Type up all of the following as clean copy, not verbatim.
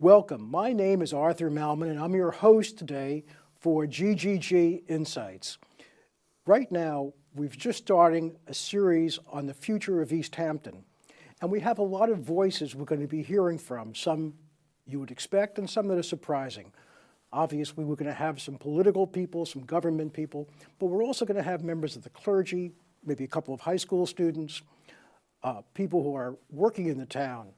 Welcome. My name is Arthur Malman, and I'm your host today for GGG Insights. Right now, we're just starting a series on the future of East Hampton, and we have a lot of voices we're going to be hearing from, some you would expect and some that are surprising. Obviously, we're going to have some political people, some government people, but we're also going to have members of the clergy, maybe a couple of high school students, people who are working in the town,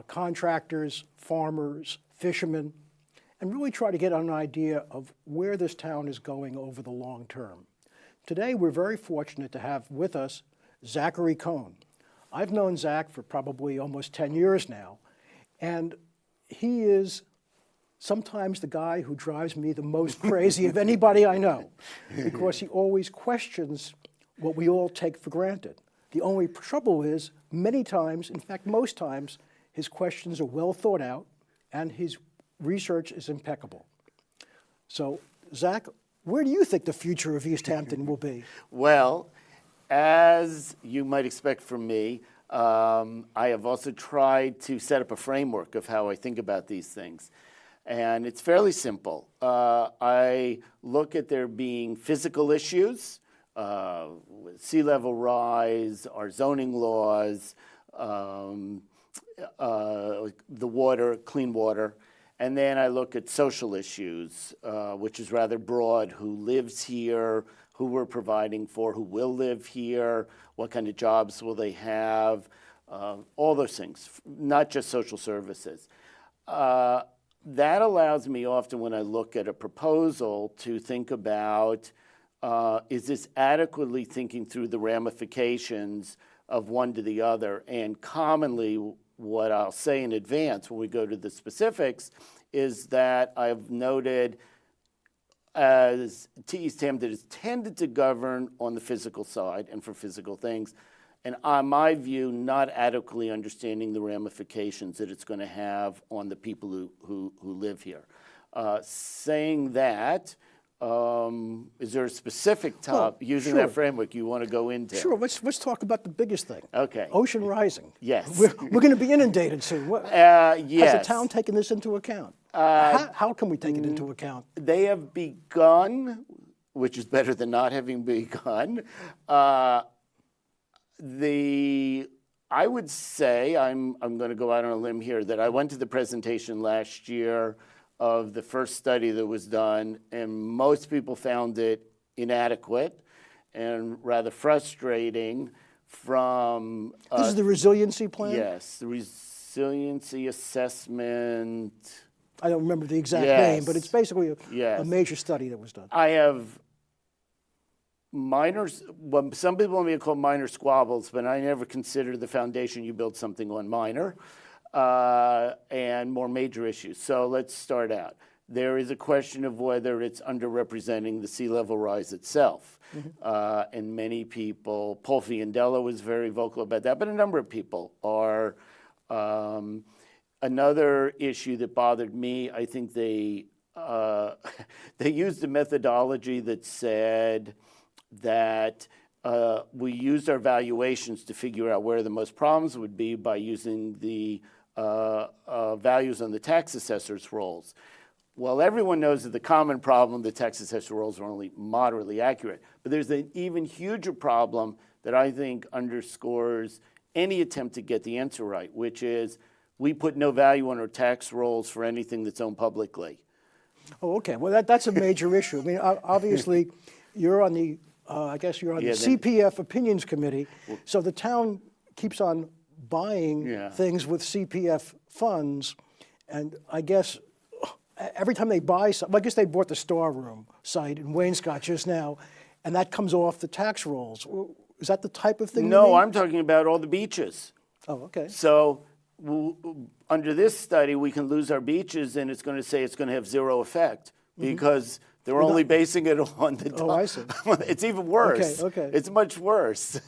contractors, farmers, fishermen, and really try to get an idea of where this town is going over the long term. Today, we're very fortunate to have with us Zachary Cohen. I've known Zach for probably almost 10 years now, and he is sometimes the guy who drives me the most crazy of anybody I know, because he always questions what we all take for granted. The only trouble is, many times, in fact, most times, his questions are well thought out, and his research is impeccable. So, Zach, where do you think the future of East Hampton will be? Well, as you might expect from me, I have also tried to set up a framework of how I think about these things. And it's fairly simple. I look at there being physical issues, sea level rise, our zoning laws, the water, clean water, and then I look at social issues, which is rather broad: who lives here, who we're providing for, who will live here, what kind of jobs will they have, all those things, not just social services. That allows me often, when I look at a proposal, to think about, is this adequately thinking through the ramifications of one to the other? And commonly, what I'll say in advance when we go to the specifics is that I've noted as East Hampton has tended to govern on the physical side and for physical things, and on my view, not adequately understanding the ramifications that it's going to have on the people who live here. Saying that, is there a specific topic using that framework you want to go into? Sure. Let's talk about the biggest thing. Okay. Ocean rising. Yes. We're going to be inundated soon. Yes. Has the town taken this into account? How can we take it into account? They have begun, which is better than not having begun. I would say, I'm going to go out on a limb here, that I went to the presentation last year of the first study that was done, and most people found it inadequate and rather frustrating from... This is the resiliency plan? Yes, the Resiliency Assessment. I don't remember the exact name, but it's basically a major study that was done. I have well, some people may call minor squabbles, but I never consider the foundation you build something on minor. And more major issues. So let's start out. There is a question of whether it's underrepresenting the sea level rise itself. Mm-hmm. And many people, Paul Fiandello was very vocal about that, but a number of people are. Another issue that bothered me, I think they used a methodology that said that we used our valuations to figure out where the most problems would be by using the values on the tax assessor's rolls. Well, everyone knows that the common problem, the tax assessor rolls are only moderately accurate. But there's an even huger problem that I think underscores any attempt to get the answer right, which is we put no value on our tax rolls for anything that's owned publicly. Oh, okay. Well, that's a major issue. I mean, obviously, you're on the, I guess you're on the CPF Opinions Committee, so the town keeps on buying things with CPF funds, and I guess every time they buy something, I guess they bought the Storeroom site in Wainscott just now, and that comes off the tax rolls. Is that the type of thing? No, I'm talking about all the beaches. Oh, okay. So under this study, we can lose our beaches, and it's going to say it's going to have zero effect because they're only basing it on the. Oh, I see. It's even worse. Okay. It's much worse,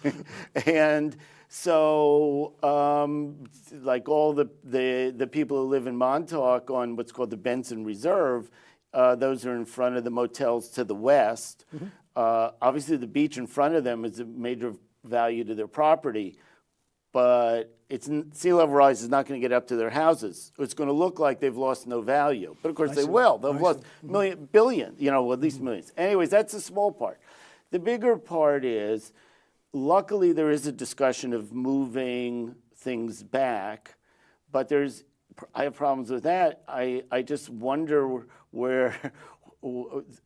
and so like all the people who live in Montauk on what's called the Benson Reserve, those are in front of the motels to the west. Mm-hmm. Obviously, the beach in front of them is a major value to their property. but sea level rise is not going to get up to their houses. It's going to look like they've lost no value. But of course they will. They'll have lost billion, at least millions. Anyways, that's the small part. The bigger part is, luckily there is a discussion of moving things back, but I have problems with that. I just wonder where,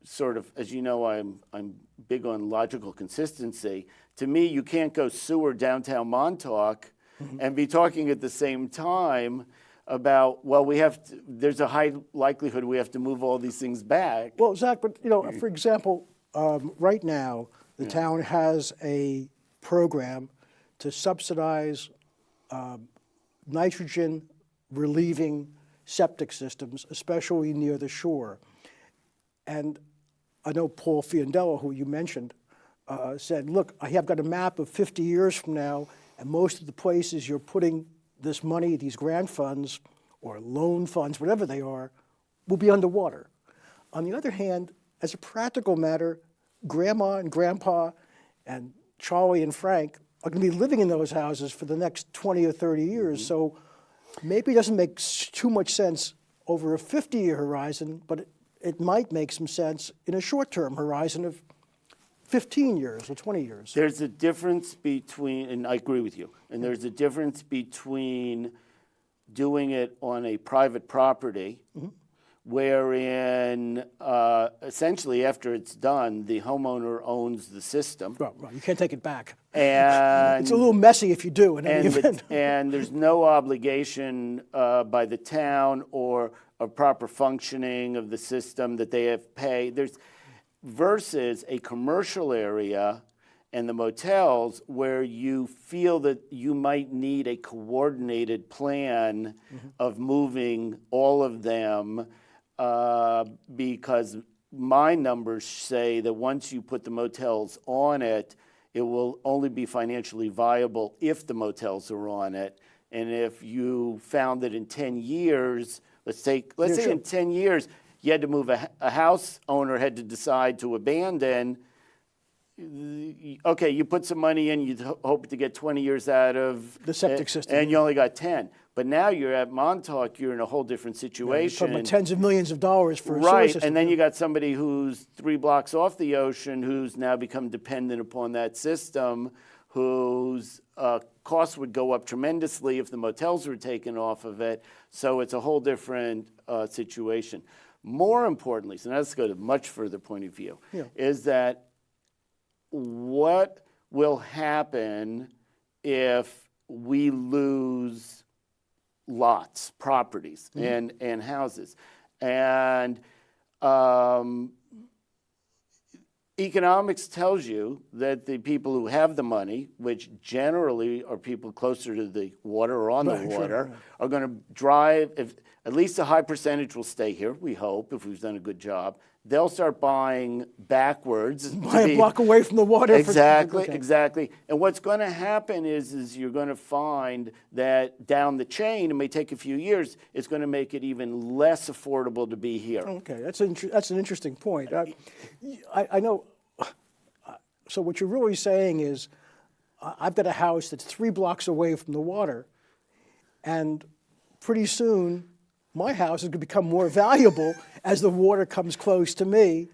sort of, as you know, I'm big on logical consistency. To me, you can't go sewer downtown Montauk and be talking at the same time about, well, there's a high likelihood we have to move all these things back. Well, Zach, but for example, right now the town has a program to subsidize nitrogen relieving septic systems, especially near the shore. And I know Paul Fiandello, who you mentioned, said, look, I have got a map of 50 years from now, and most of the places you're putting this money, these grant funds or loan funds, whatever they are, will be underwater. On the other hand, as a practical matter, Grandma and Grandpa and Charlie and Frank are going to be living in those houses for the next 20 or 30 years. So maybe it doesn't make too much sense over a 50-year horizon, but it might make some sense in a short-term horizon of 15 years or 20 years. There's a difference between, and I agree with you, and there's a difference between doing it on a private property, wherein essentially after it's done, the homeowner owns the system. Well, you can't take it back. And it's a little messy if you do in any event. And there's no obligation by the town or a proper functioning of the system that they have to pay. Versus a commercial area and the motels where you feel that you might need a coordinated plan of moving all of them, because my numbers say that once you put the motels on it, it will only be financially viable if the motels are on it. And if you found that in 10 years, let's say in 10 years, you had to move a house owner had to decide to abandon. Okay, you put some money in, you hope to get 20 years out of the septic system, and you only got 10. But now you're at Montauk, you're in a whole different situation. You're talking about tens of millions of dollars for a sewer right, system. and then you got somebody who's 3 blocks off the ocean who's now become dependent upon that system, whose costs would go up tremendously if the motels were taken off of it. So it's a whole different situation. More importantly, so now let's go to a much further point of view, is that what will happen if we lose lots, properties, and houses? And economics tells you that the people who have the money, which generally are people closer to the water or on the water, are going to drive, if at least a high percentage will stay here, we hope, if we've done a good job. They'll start buying backwards. Buy a block away from the water. Exactly. And what's going to happen is you're going to find that down the chain, it may take a few years, it's going to make it even less affordable to be here. Okay, that's an interesting point. I know. So what you're really saying is, I've got a house that's 3 blocks away from the water, and pretty soon my house is going to become more valuable as the water comes close to me,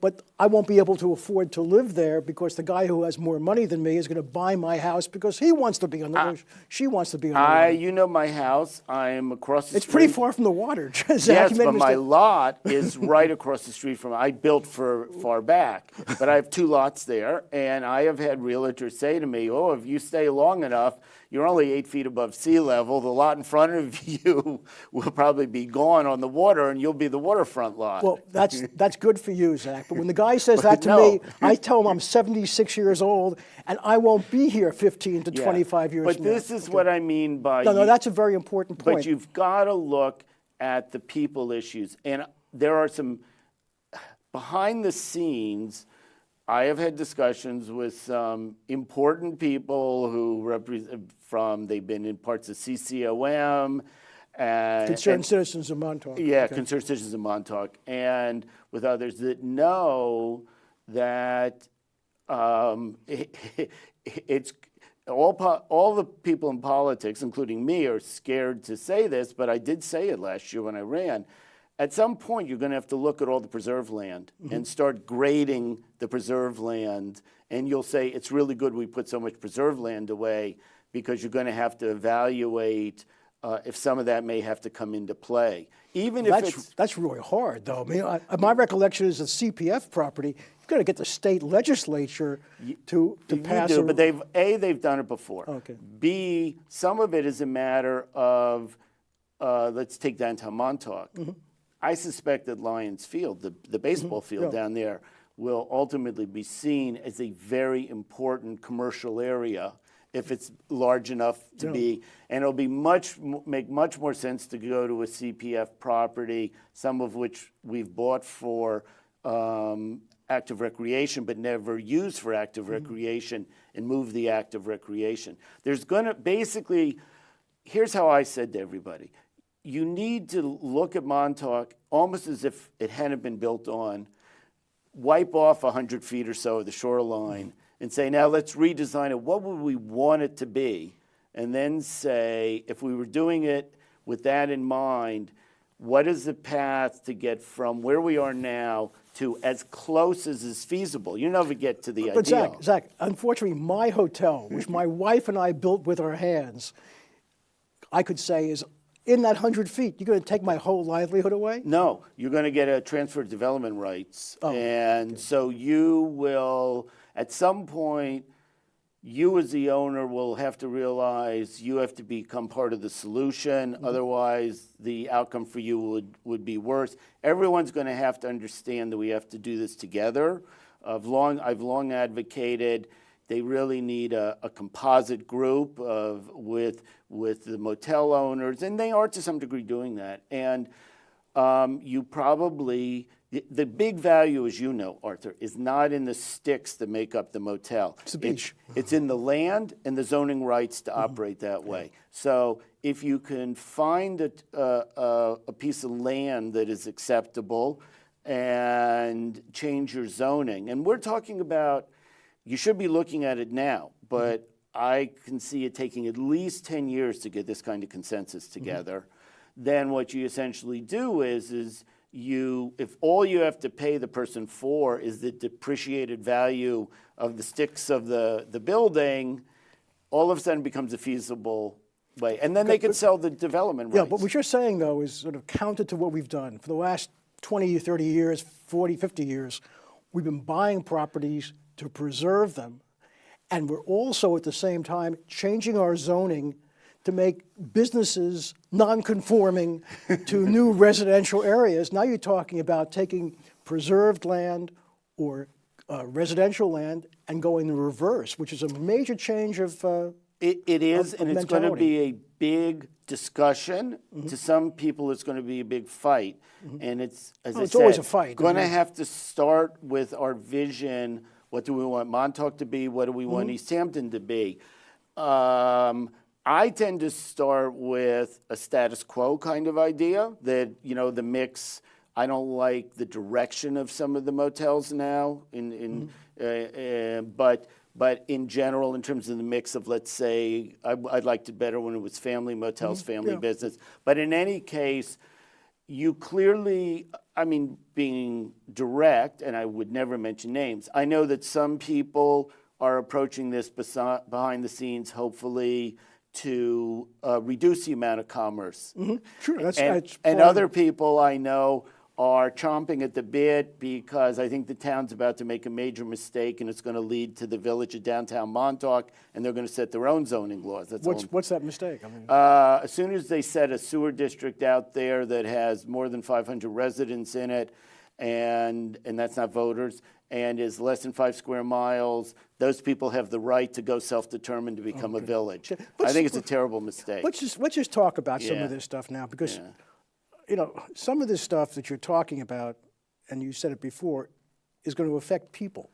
but I won't be able to afford to live there because the guy who has more money than me is going to buy my house because he wants to be on the water. She wants to be on the water. You know my house. I'm across the street. It's pretty far from the water. Zach, yes, but my lot is right across the street from it. I built far back, but I have 2 lots there, and I have had realtors say to me, oh, if you stay long enough, you're only 8 feet above sea level. The lot in front of you will probably be gone on the water, and you'll be the waterfront lot. Well, that's good for you, Zach. But when the guy says that to me, I tell him I'm 76 years old, and I won't be here 15 to 25 years but from now. This is what I mean by... No, that's a very important point. But you've got to look at the people issues. And there are some behind the scenes... I have had discussions with some important people who represent they've been in parts of CCOM. Concerned Citizens of Montauk. Yeah, okay. Concerned Citizens of Montauk. And with others that know that it's all the people in politics, including me, are scared to say this, but I did say it last year when I ran. At some point, you're going to have to look at all the preserved land and start grading the preserved land, and you'll say it's really good we put so much preserved land away, because you're going to have to evaluate if some of that may have to come into play. Even if that's really hard, though. I mean, my recollection is that CPF property, you've got to get the state legislature to pass. You do, but they've done it before. Okay. B, some of it is a matter of, let's take downtown Montauk. I suspect that Lions Field, the baseball field down there, will ultimately be seen as a very important commercial area if it's large enough to be, and it'll be make much more sense to go to a CPF property, some of which we've bought for active recreation, but never used for active recreation, and move the active recreation. There's gonna, basically, here's how I said to everybody, you need to look at Montauk almost as if it hadn't been built on, wipe off 100 feet or so of the shoreline, and say, now let's redesign it. What would we want it to be? And then say, if we were doing it with that in mind, what is the path to get from where we are now to as close as is feasible? You never get to the But ideal. Zach, unfortunately, my hotel, which my wife and I built with our hands, I could say is in that 100 feet. You're going to take my whole livelihood away? No, you're going to get a transfer of development rights. So you will, at some point, you as the owner will have to realize you have to become part of the solution. Otherwise, the outcome for you would be worse. Everyone's going to have to understand that we have to do this together. I've long advocated they really need a composite group with the motel owners, and they are to some degree doing that. And you probably, the big value, as you know, Arthur, is not in the sticks that make up the motel. It's the beach. It's in the land and the zoning rights to operate that way. So if you can find a piece of land that is acceptable and change your zoning, and we're talking about, you should be looking at it now, but I can see it taking at least 10 years to get this kind of consensus together. Then what you essentially do is if all you have to pay the person for is the depreciated value of the sticks of the building, all of a sudden becomes a feasible way. And then they can sell the development rights. Yeah, but what you're saying, though, is sort of counter to what we've done. For the last 20, 30 years, 40, 50 years, we've been buying properties to preserve them. And we're also, at the same time, changing our zoning to make businesses non-conforming to new residential areas. Now you're talking about taking preserved land or residential land and going the reverse, which is a major change of It is, and it's going to mentality. be a big discussion. To some people, it's going to be a big fight. And it's, as I it's said, always a fight, going to isn't it? have to start with our vision. What do we want Montauk to be? What do we want East Hampton to be? I tend to start with a status quo kind of idea that, the mix, I don't like the direction of some of the motels now, but in general, in terms of the mix of, let's say, I liked it better when it was family motels, family business. But in any case, you clearly, being direct, and I would never mention names, I know that some people are approaching this behind the scenes, hopefully, to reduce the amount of commerce. Sure, that's And other people I know are chomping at the bit because I think the town's about to make a major mistake, and it's going to lead to the village of downtown Montauk, and they're going to set their own zoning laws. That's all. What's that mistake? As soon as they set a sewer district out there that has more than 500 residents in it, and that's not voters, and is less than 5 square miles, those people have the right to go self-determined to become a village. I think it's a terrible mistake. Let's just talk about some Yeah. of this stuff now, because some of this stuff that you're talking about, and you said it before, is going to affect people.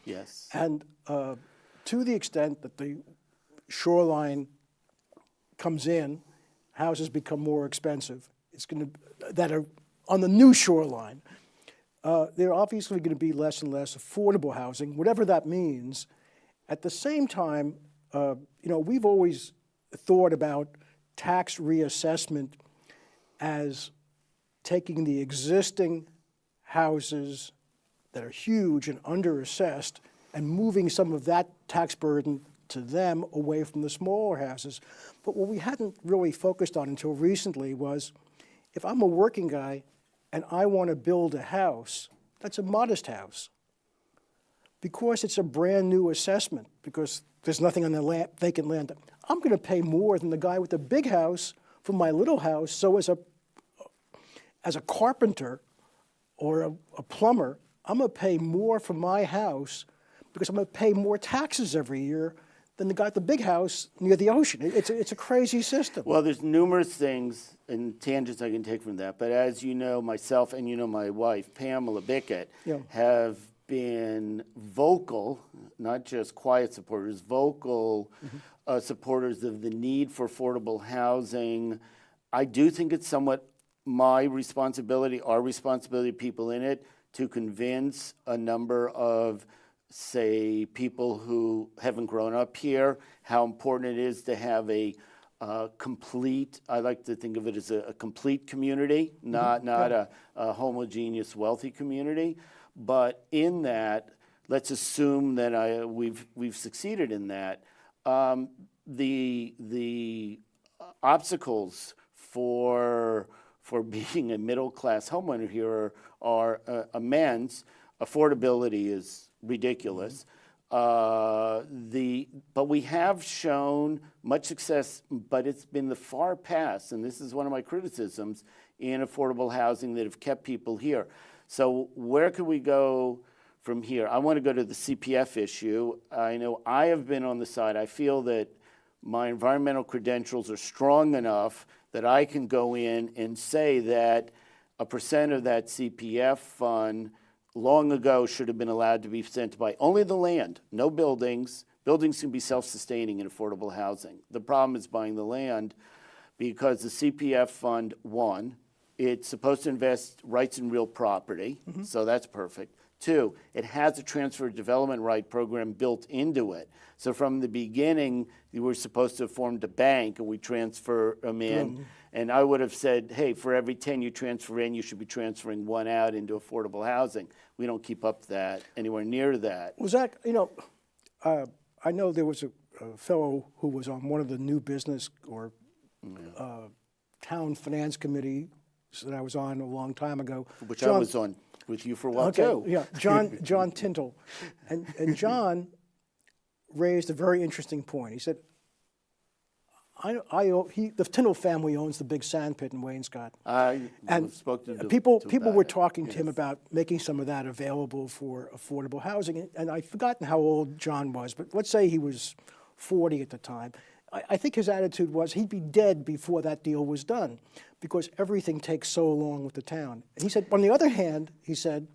Yes. And to the extent that the shoreline comes in, houses become more expensive. That are on the new shoreline. They're obviously going to be less and less affordable housing, whatever that means. At the same time, we've always thought about tax reassessment as taking the existing houses that are huge and underassessed and moving some of that tax burden to them away from the smaller houses. But what we hadn't really focused on until recently was, if I'm a working guy and I want to build a house, that's a modest house. Because it's a brand new assessment, because there's nothing on the vacant land, I'm going to pay more than the guy with the big house for my little house. So as a carpenter or a plumber, I'm going to pay more for my house because I'm going to pay more taxes every year than the guy at the big house near the ocean. It's a crazy system. Well, there's numerous things and tangents I can take from that. But as you know, myself and my wife, Pamela Bickett, have been vocal, not just quiet supporters, vocal supporters of the need for affordable housing. I do think it's somewhat my responsibility, our responsibility, people in it, to convince a number of, say, people who haven't grown up here, how important it is to have a complete, I like to think of it as a complete community, not a homogeneous, wealthy community. But in that, let's assume that we've succeeded in that. The obstacles for being a middle-class homeowner here are immense. Affordability is ridiculous. But we have shown much success, but it's been the far past, and this is one of my criticisms, in affordable housing that have kept people here. So where could we go from here? I want to go to the CPF issue. I know I have been on the side. I feel that my environmental credentials are strong enough that I can go in and say that a percent of that CPF fund long ago should have been allowed to be sent to buy only the land, no buildings. Buildings can be self-sustaining in affordable housing. The problem is buying the land, because the CPF fund, one, it's supposed to invest rights in real property, so that's perfect. Two, it has a transfer development right program built into it. So from the beginning, you were supposed to have formed a bank, and we transfer them in. And I would have said, hey, for every 10 you transfer in, you should be transferring one out into affordable housing. We don't keep up that, anywhere near that. Well, Zach, I know there was a fellow who was on one of the new business or town finance committee that I was on a long time ago. Which I was on with you for a while, too. Yeah, John Tintle. And John raised a very interesting point. He said, the Tintle family owns the big sand pit in Waynescott. And spoke to people were talking to him about making some of that available for affordable housing. And I've forgotten how old John was, but let's say he was 40 at the time. I think his attitude was he'd be dead before that deal was done, because everything takes so long with the town. And he said, on the other hand, he said,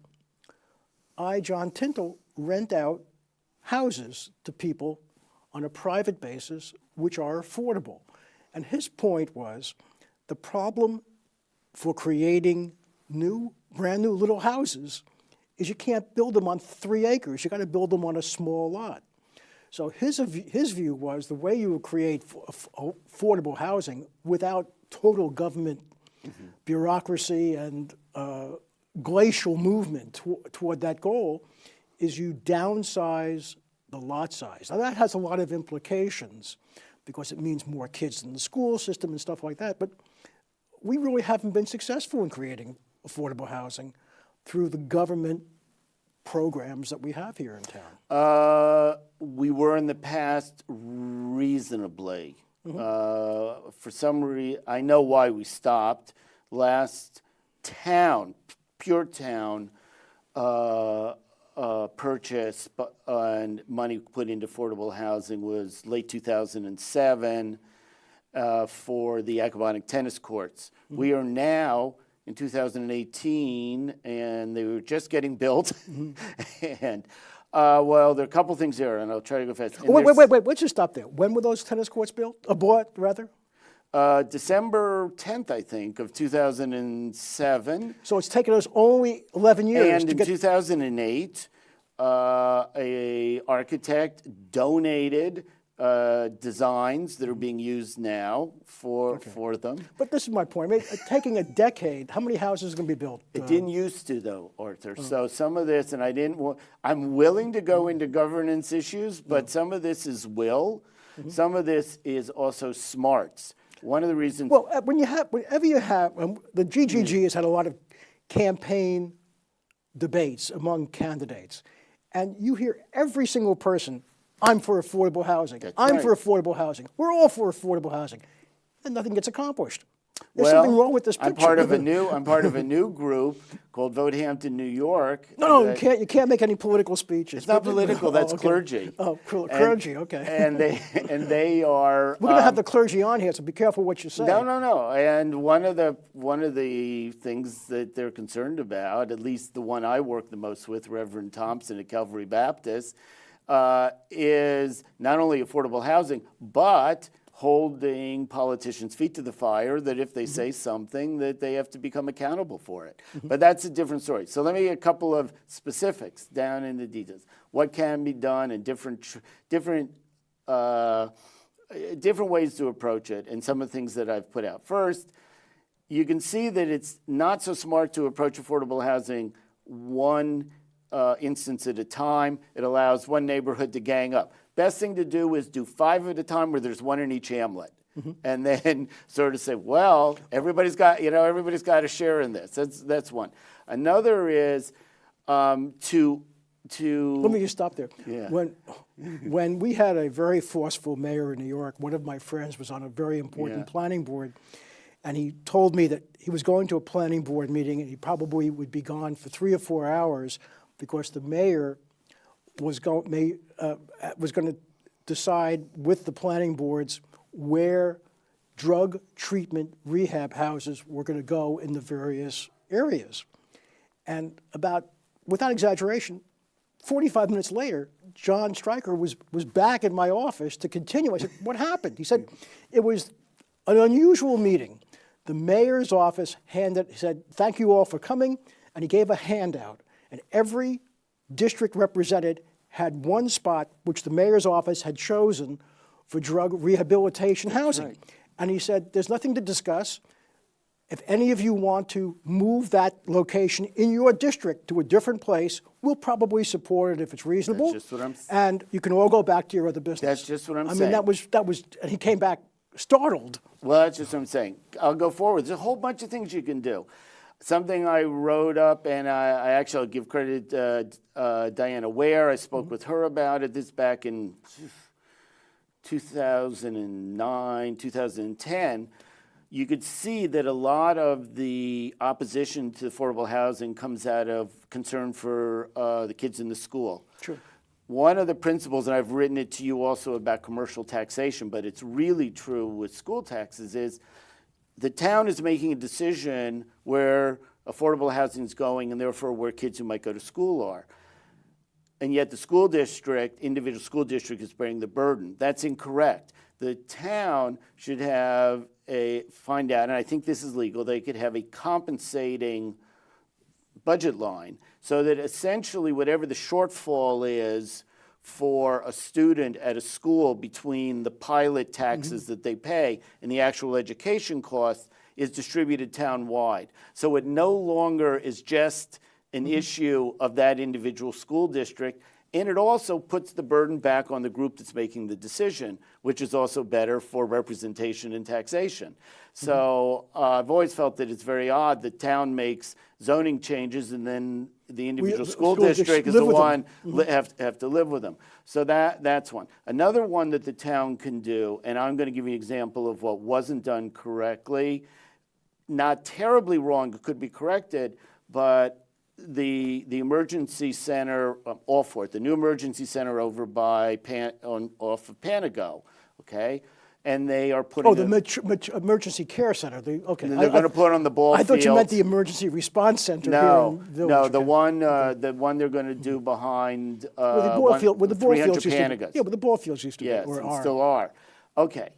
John Tintle, rent out houses to people on a private basis which are affordable. And his point was, the problem for creating brand new little houses is you can't build them on 3 acres. You got to build them on a small lot. So his view was the way you would create affordable housing without total government bureaucracy and glacial movement toward that goal is you downsize the lot size. Now that has a lot of implications because it means more kids in the school system and stuff like that, but we really haven't been successful in creating affordable housing through the government programs that we have here in town. We were in the past reasonably. For some reason, I know why we stopped. Last pure town purchase and money put into affordable housing was late 2007 for the aquatic tennis courts. We are now in 2018, and they were just getting built. And well, there are a couple things there, and I'll try to go fast. Wait, let's just stop there. When were those tennis courts built? Bought, rather? December 10th, I think, of 2007. So it's taken us only 11 years And to in get... 2008, a architect donated designs that are being used now for them. But this is my point. I mean, taking a decade, how many houses are going to be built? It didn't used to, though, Arthur. So some of this, and I'm willing to go into governance issues, but some of this is will. Some of this is also smarts. One of the reasons. Well, whenever you have, the GGG has had a lot of campaign debates among candidates, and you hear every single person, I'm for affordable housing. I'm for affordable housing. We're all for affordable housing. And nothing gets accomplished. There's something wrong with this picture. I'm part of a new group called Vote Hampton, New York. No, you can't make any political speeches. It's not political. That's clergy. Oh, clergy. Okay. And they are. We're going to have the clergy on here, so be careful what you say. No. And one of the things that they're concerned about, at least the one I work the most with, Reverend Thompson at Calvary Baptist, is not only affordable housing, but holding politicians' feet to the fire, that if they say something, that they have to become accountable for it. But that's a different story. So let me get a couple of specifics down in the details. What can be done and different ways to approach it, and some of the things that I've put out. First, you can see that it's not so smart to approach affordable housing one instance at a time. It allows one neighborhood to gang up. Best thing to do is do 5 at a time where there's one in each hamlet. And then sort of say, well, everybody's got a share in this. That's one. Another is to Let me just stop there. Yeah. When we had a very forceful mayor in New York, one of my friends was on a very important planning board, and he told me that he was going to a planning board meeting and he probably would be gone for 3 or 4 hours because the mayor was going to decide with the planning boards where drug treatment rehab houses were going to go in the various areas. And without exaggeration, 45 minutes later, John Stryker was back in my office to continue. I said, what happened? He said, it was an unusual meeting. The mayor's office said, thank you all for coming, and he gave a handout. And every district represented had one spot which the mayor's office had chosen for drug rehabilitation housing. Right. And he said, there's nothing to discuss. If any of you want to move that location in your district to a different place, we'll probably support it if it's reasonable. That's just what I'm saying. And you can all go back to your other business. That's just what I'm saying. I mean, that was, and he came back startled. Well, that's just what I'm saying. I'll go forward. There's a whole bunch of things you can do. Something I wrote up, and I actually, I'll give credit Diana Ware. I spoke with her about it. This back in 2009, 2010. You could see that a lot of the opposition to affordable housing comes out of concern for the kids in the school. Sure. One of the principles, and I've written it to you also about commercial taxation, but it's really true with school taxes, is the town is making a decision where affordable housing is going and therefore where kids who might go to school are. And yet the school district, individual school district, is bearing the burden. That's incorrect. The town should find out, and I think this is legal, they could have a compensating budget line so that essentially whatever the shortfall is for a student at a school between the pilot taxes that they pay and the actual education costs is distributed town-wide. So it no longer is just an issue of that individual school district, and it also puts the burden back on the group that's making the decision, which is also better for representation and taxation. So I've always felt that it's very odd that town makes zoning changes and then the individual school district is the one have to live with them. So that's one. Another one that the town can do, and I'm going to give you an example of what wasn't done correctly, not terribly wrong, it could be corrected, but the emergency center, all for it, the new emergency center over by off of Panago, okay? And they are putting the emergency care center. Okay. And they're going to put on the ball field. I thought you meant the emergency response center here in Village. No, the one they're going to do behind where the ball fields used to be. Yeah, where the ball fields used to be. Yes, or and are. still are. Okay,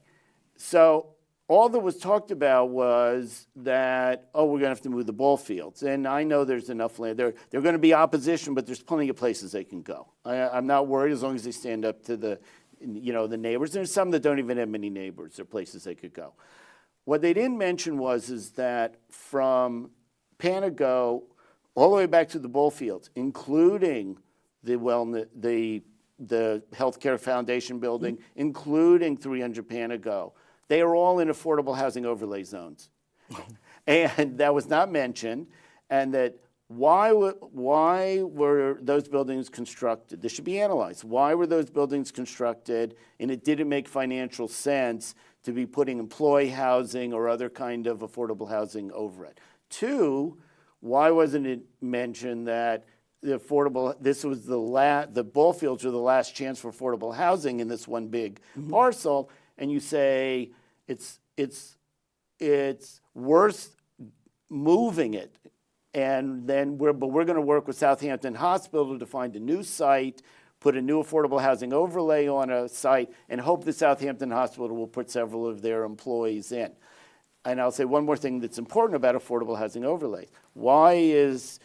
so all that was talked about was that, we're going to have to move the ball fields. And I know there's enough land. They're going to be opposition, but there's plenty of places they can go. I'm not worried as long as they stand up to the the neighbors. There's some that don't even have many neighbors. There are places they could go. What they didn't mention is that from Panago all the way back to the ball fields, including the Healthcare Foundation building, including 300 Panago, they are all in affordable housing overlay zones. And that was not mentioned, and that why were those buildings constructed? This should be analyzed. Why were those buildings constructed? And it didn't make financial sense to be putting employee housing or other kind of affordable housing over it. Two, why wasn't it mentioned that the ball fields were the last chance for affordable housing in this one big parcel? And you say it's worth moving it, and then we're going to work with Southampton Hospital to find a new site, put a new affordable housing overlay on a site, and hope the Southampton Hospital will put several of their employees in. And I'll say one more thing that's important about affordable housing overlays. Why is,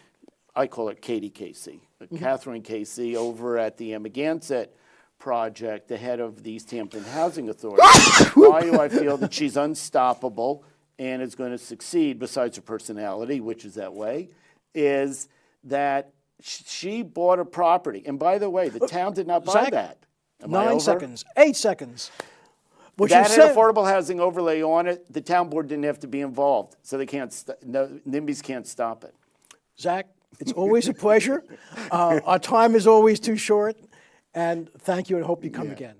I call it Katie Casey, Catherine Casey over at the Amagansett project, the head of the East Hampton Housing Authority. Why do I feel that she's unstoppable and is going to succeed, besides her personality, which is that way, is that she bought a property. And by the way, the town did not buy Zach, that. Am I 9 over? seconds, 8 seconds. What That you had said, affordable housing overlay on it. The town board didn't have to be involved, so they can't. NIMBYs can't stop it. Zach, it's always a pleasure. Our time is always too short, and thank you, and hope you come again.